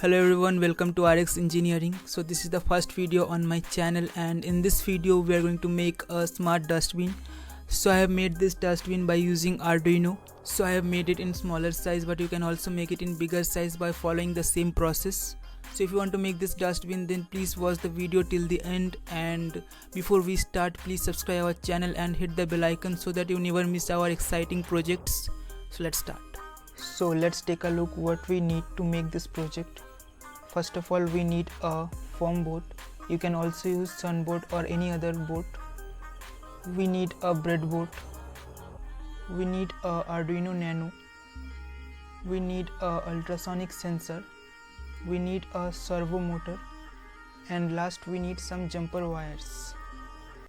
Hello everyone, welcome to RX Engineering. So this is the first video on my channel, and in this video we are going to make a smart dustbin. So I have made this dustbin by using Arduino. So I have made it in smaller size, but you can also make it in bigger size by following the same process. So if you want to make this dustbin, then please watch the video till the end, and before we start, please subscribe our channel and hit the bell icon so that you never miss our exciting projects. So let's start. So let's take a look what we need to make this project. First of all, we need a foam board. You can also use sunboard or any other board. We need a breadboard. We need a Arduino Nano. We need a ultrasonic sensor. We need a servo motor, and last we need some jumper wires.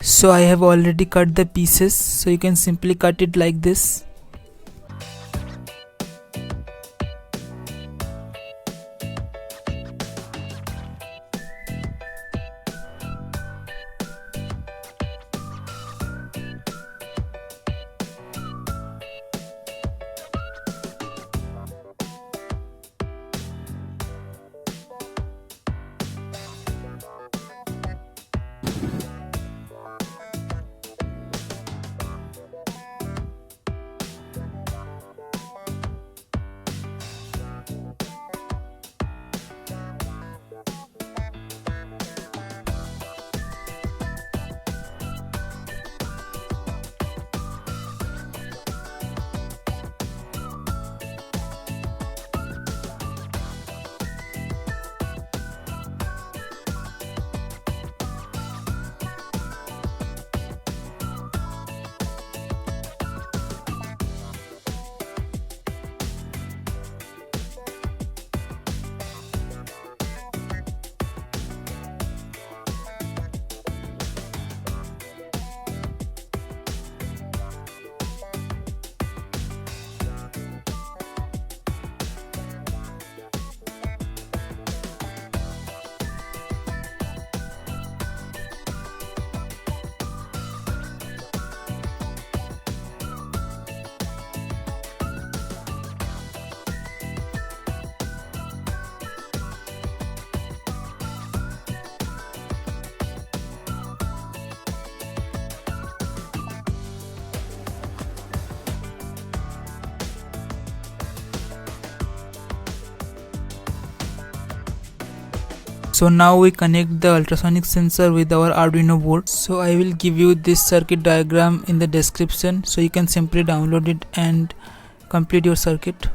So I have already cut the pieces, so you can simply cut it like this. So now we connect the ultrasonic sensor with our Arduino board. So I will give you this circuit diagram in the description, so you can simply download it and complete your circuit.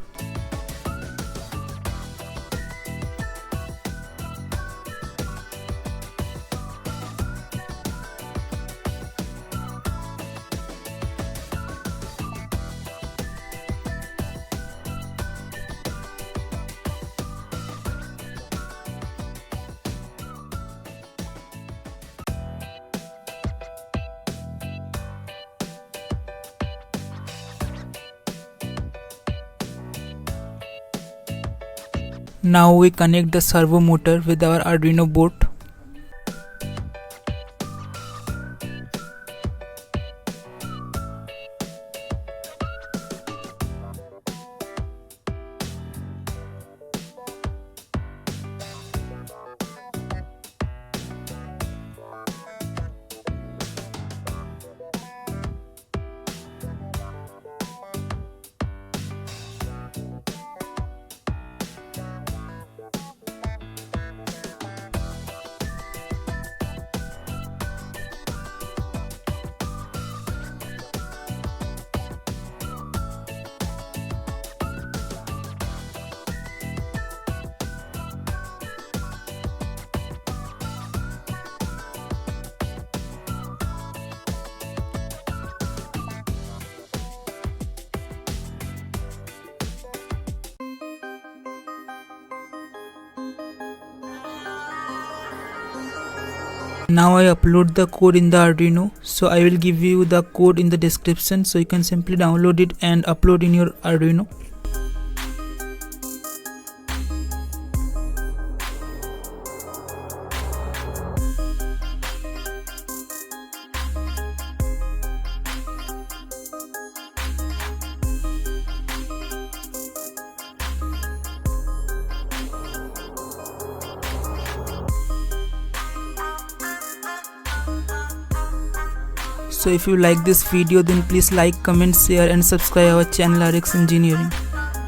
Now we connect the servo motor with our Arduino board. Now I upload the code in the Arduino, so I will give you the code in the description, so you can simply download it and upload in your Arduino. So if you like this video, then please like, comment, share and subscribe our channel RX Engineering.